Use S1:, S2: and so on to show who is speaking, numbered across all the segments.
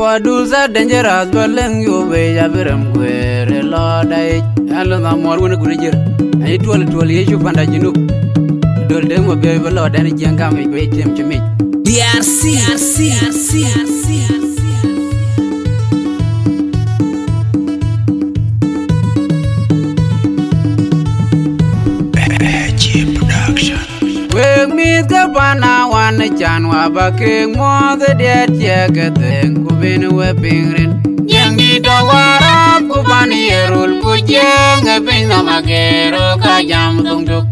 S1: Producer dangerous baleng yo be ya biram kwere lo dai alo na mor wona gurejir ay tol ye panda jinu dol de mo be lo dan jenga me be tem chimi DRC production we mi the bana wan chan wa ba ke mo the det ye ke ten ku bin we pingrin yang di do wara ku ban yerul ku jeng bin na magero ka jam tung tuk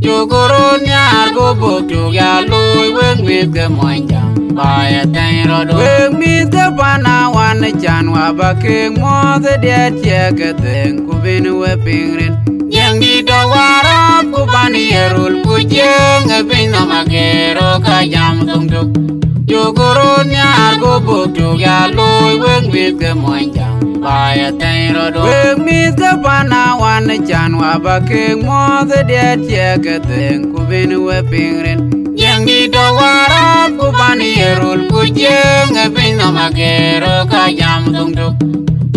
S1: yo goro nyar go bo tu ya loy we mi ke mo jam ba ya ten ro do we mi the bana wan chan wa ba ke mo the det ye ke ten ku bin we pingrin yang di do wara ku ban yerul ku jeng bin na magero ka jam tung tuk yo goro nyar go bo tu ya loy we mi ke mo jam ba ya ten ro do we mi the bana wan chan wa ba ke mo the det ye ke ten ku bin we pingrin yang di do wara ku ban yerul ku jeng bin na magero ka jam tung tuk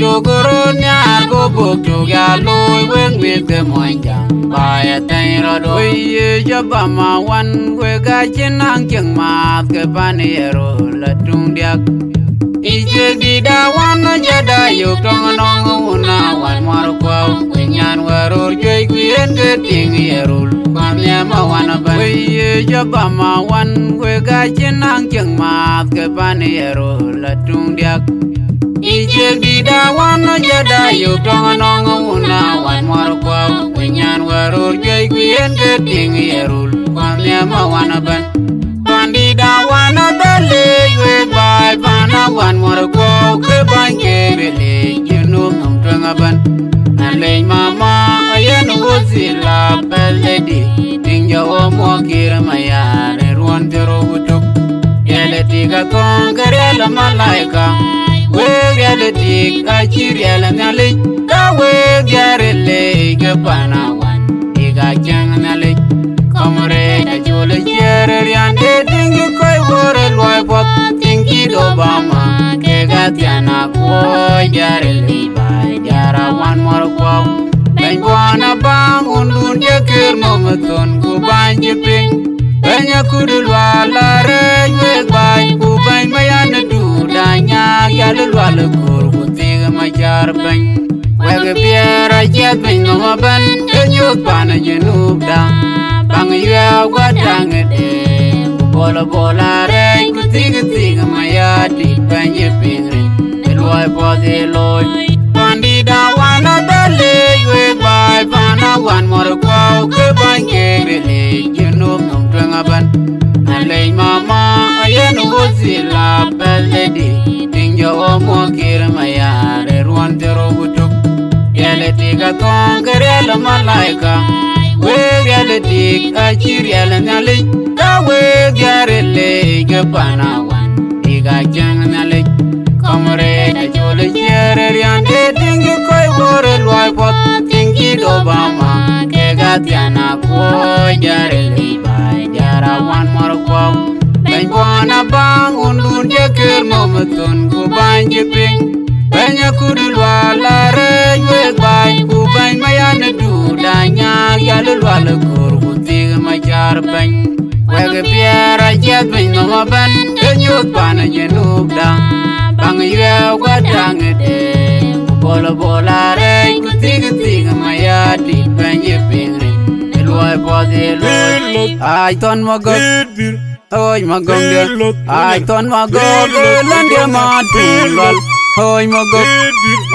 S1: yo goro nyar go bo tu ya loy we mi ke mo jam ba ya ten ro do ye jaba ma wan we ga chin ang kyang ma ke ban yerul la tung diak ije di da wan jada yo tong nong una wan mar ko nyan warur joy gwien ke ting yerul kwan ya ma wan ba ye jaba ma wan we ga chin ang kyang ma ke ban yerul la tung diak ije di da wan jada yo tong nong una wan mar ko nyan warur joy gwien ke ting yerul kwan ya ma wan ba Pandi da wana bele we bye bana wan more go ke banke bele you know nam tanga ban ale mama ayen wozila bele di tinga o mo kira maya re ruan tero butuk ele tiga kon garela malaika we ele tiga chiriela nyale ka we garele ke bana wan tiga jang nyale Kamre da jole chere riande dingi koi wore loi pot tingi do bama ke gatiana ko jare libai jara wan mor ko ben wana bang undun je kir mometon ku banje ping banya kudul wala re we bai ku bai mayan du danya yal wal kur ku tiga ma jar ben we ge biara jet ben no ban nyut bana jenub da Bang ya wadang de bola bola re kuting maya di banje pingri eloi pode loy pandi da wana bele we bai bana wan mor ko ke banje bele jeno nom tanga ban ale mama ayen wozila bele di tinga o mo kir maya re ruan tero butuk ele tiga kon kerela malaika we reality achiriala nyale ka we garele ke panawan diga jang nyale kamre da jole chere riande dingi koi wore loi pot tingi do bama ke gatiana ko jarele bai jara wan mar ko ben wana bang undun je ker mometon ku banje ping banya kudul wala re we bai ku bai mayan du danya yalul wala kur ku tiga ma jar ban we ge piara jet bin no ban nyut bana jenub da bang ye wadang de bola bola re ku tiga ma ya di banye pingri eloi pode loy ai ton mo go oi magong de ai ton magong lande ma tulol oi magong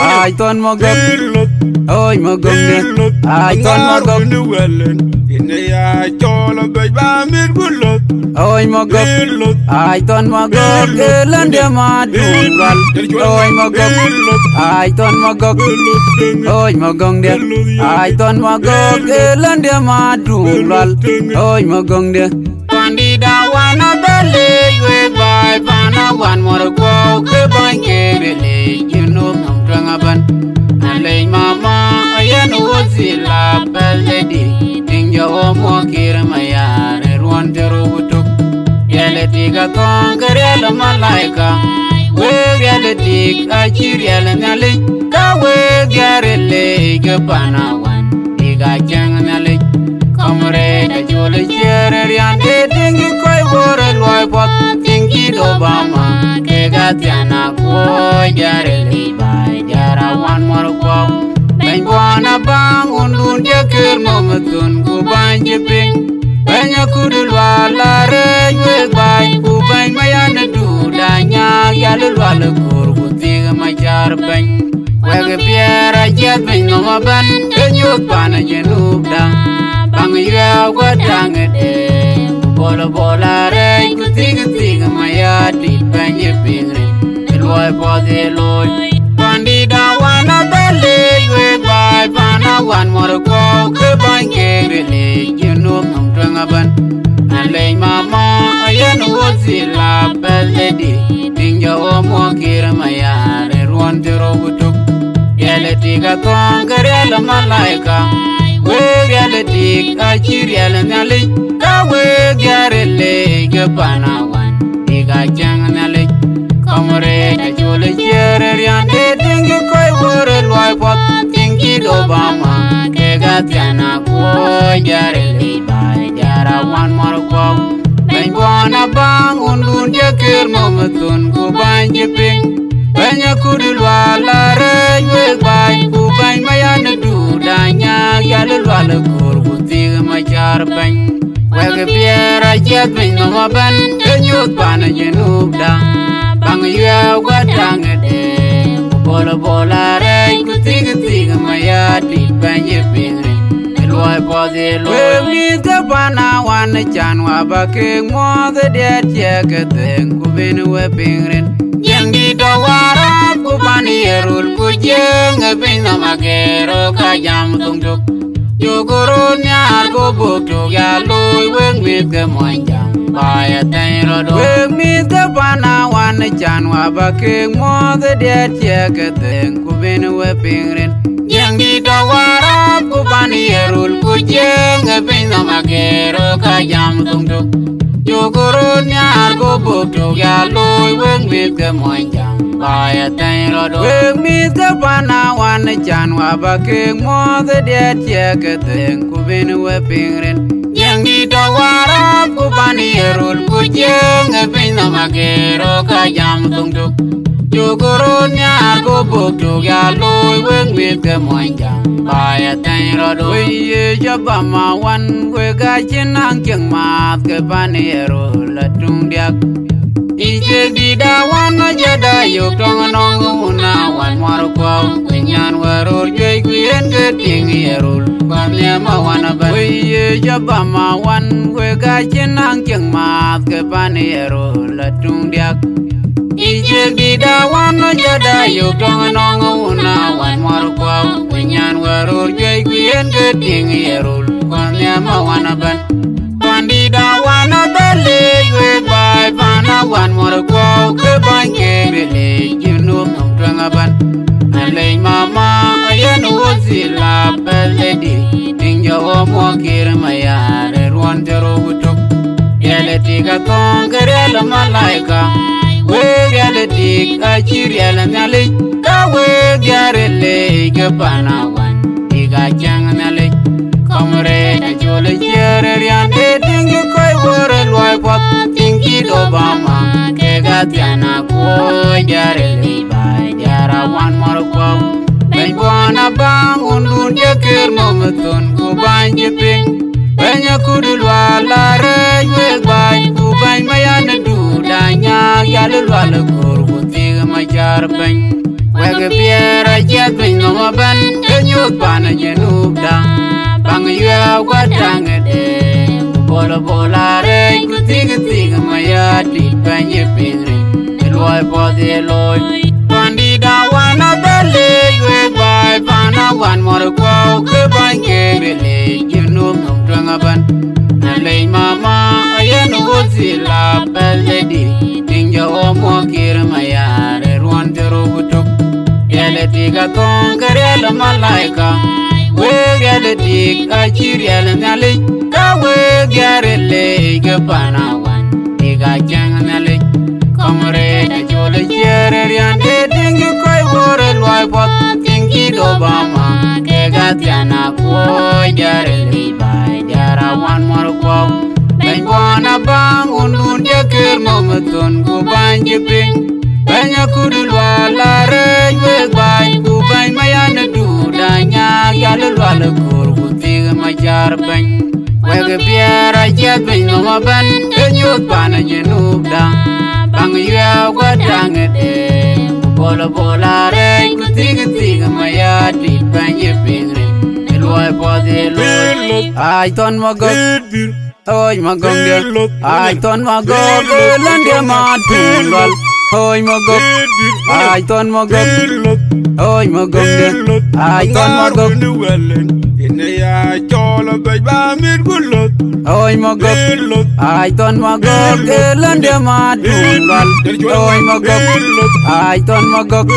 S1: ai ton magong oi magong de ai ton magong
S2: ine ya cholo be ba mir gulot
S1: oi magong ai ton magong lande ma tulol oi magong ai ton magong oi magong de ai ton magong lande ma tulol oi magong de Pandi da wana bele we bai bana wan mor ko ke banke bele you know nam tanga ban ale mama ayen wozila bele di tinga o mo kir maya re ruan tero butuk ele tiga kon garela malaika we ele chiriel nyali kawe garele ke panawan diga chang nyali kamre da jole chere riande dingi koi wore loy pot tingi do bama ke gatiana ko garele bai jara wan mor ko ben wana bang undun jakir mometun ku banje ping banya kudul wala re we bai ku bai mayana du danya yalul wala kur ku tiga majar ben wege piera jet ben no ban kenyut pana jenub dang bang ya wadang de bola bola re ku tiga mayati banje pingre loy pode loy pandida wana bele we bai pana wan mor ko ke banje rele jenub nom twangaban alay mama ayen wozila beledi tinga omo kira mayare ruan tero butuk reality ka kongare malaika we reality ka chiriel nyali ka we garele ke panawan diga chang nyali kamre ka jole chere riande dingi koi wore loy pot tingi do bama ke gatiana ko garele bai jara wan mor ko ben wana bang undun jakir mometun ku banje ping banya kudul wala re we bai ku bai mayana du danya yalul wala kur ku tiga majar ben wege piera jet ben no ban kenyut pana jenub dang bang ya wadang de bola bola re ku tiga mayati banje pingre loy pode loy mi te pana wan chan wa ba ke mo de tieke ten ku ben we pingren yang di do warap ku pani erul ku jeng ben na magero ka jam tung tuk yo guru nyar go buk tu ya loy weng mi ke mo jam ba ya ten ro do mi te pana wan chan wa ba ke mo de tieke ten ku ben we pingren yang di do warap ku pani erul ku jeng ben na magero ka jam tung tuk yo guru nyar go buk tu ya loy weng mi ke mo jam ba ya ten ro do mi te pana wan chan wa ba ke mo de tieke ten ku ben we pingren yang di do warap ku pani erul ku jeng ben na magero ka jam tung tuk yo guru nyar go buk tu ya loy weng mi ke mo jam ba ya ten ro do ye jaba ma wan we ga chinang kyang mat ke pani erul la tung diak ije di da wan jada yo tong nong una wan mar ko nyan warur joi kuen ke ting erul pan ne ma wan ba ye jaba ma wan we ga chinang kyang mat ke pani erul la tung diak ije di da wan jada yo tong nong una wan mar ko nyan warur joi kuen ke ting erul pan ne ma wan ba pandida wana bele we bai pana wan mor ko ke banje rele junub nom twangaban alay mama ayen wozila beledi tinga omo kira mayare ruan tero butuk reality ka kongare malaika we reality ka chiriel nyali ka we garele ke panawan diga chang nyali kamre ka jole chere riande dingi koi wore loy pot tingi do bama ke gatiana ko garele bai jara wan mor ko ben wana bang undun jakir mometun ku banje ping banya kudul wala re we bai ku bai mayana du danya yalul wala kur ku tiga majar ben wege piera jet ben no ban kenyut pana jenub dang bang ya wadang de bola bola re ku tiga mayati banje pingre loy pode loy pandida wana bele we bai pana wan mor ko ke banje rele junub nom twangaban alay mama ayen wozila beledi tinga omo kira mayare ruan tero butuk reality ka kongare malaika we reality ka chiriel nyali ka we garele ke panawan diga chang nyali kamre ka jole chere riande dingi koi pot tingi do bama ke gatiana ko jare li bai jara wan mor ko ben bona bang undun de ker mometon ku banje ping banya kudul wala re we bai ku bai mayana du danya yalu wala kur ku tiga majar ben we ge biara jet ben no ban enyut bana jenub da bang ya wadang de bola bola re ku tiga mayati banje pingre loy pode loy ay ton magok oi magong de ay ton magok lande ma tulal oi magok ay ton magok oi magong de ay ton magok
S2: ine ya cholo bay ba mir gulot
S1: oi magok ay ton magok lande ma tulal oi magok ay ton magok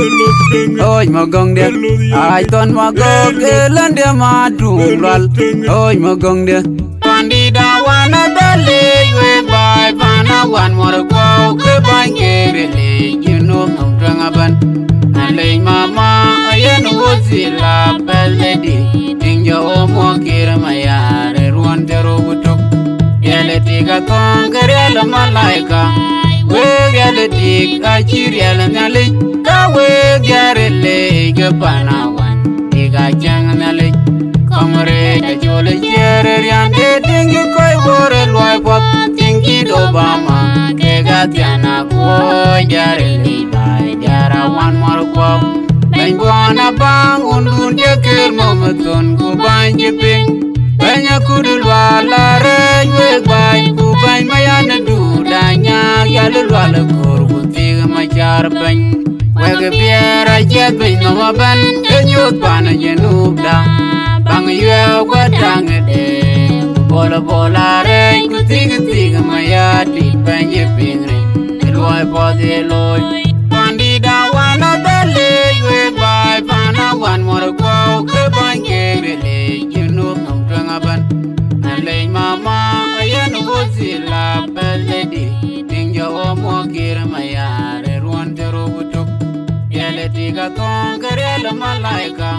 S1: oi magong de ay ton magok lande ma tulal oi magong de Pandida wana dale we bye bana wan more go ke banke bele you know I'm drunk aban ale mama ayen wozila beledi tinjo mo kira maya re ruan dero butok yele tiga tongere la malaika we yele tiga chiriel nyale ka we garele ke bana wan tiga jang nyale Kamre da jole jere riande dingi koi bore loy pop tingi do bama ke gatiana ko jare li bai jara wan mor ko ben bona bang undun de ker mometon ku banje ping banya kudul wala re we bai ku bai mayana du danya yalu wala kor ku tiga majar ben we ge biara jet ben no ban enyut bana jenub da bang yue wadang de bola bola re ku tiga mayati banje pingre loy pode loy pandida wana dale yue bai bana wan mor ko ke banke bele you know I'm drunk aban ale mama ayen wozila beledi tinjo mo kira mayare ruan dero butok yele tiga tongere la malaika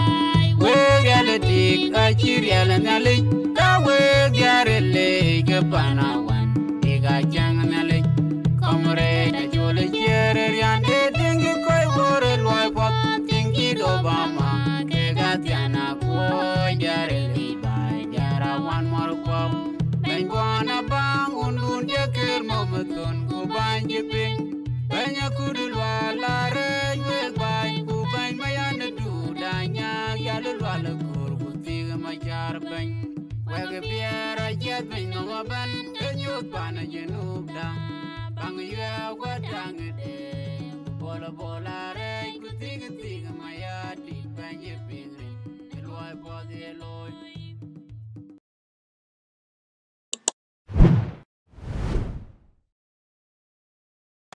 S1: we reality achiriel nyale ka we garele ke panawan tiga jang nyale kamre da jole jere riande dingi koi bore loy pot tingi do bama ke gatiana ko garele bai jara wan mor ko ben bona bang undun de ker mometon ku banje ping banya kudul wala re we bai ku bai mayana du danya yalu wala kur ku tiga majar ben wege biara jet ben no ban enyut bana jenub da bang yue wadang de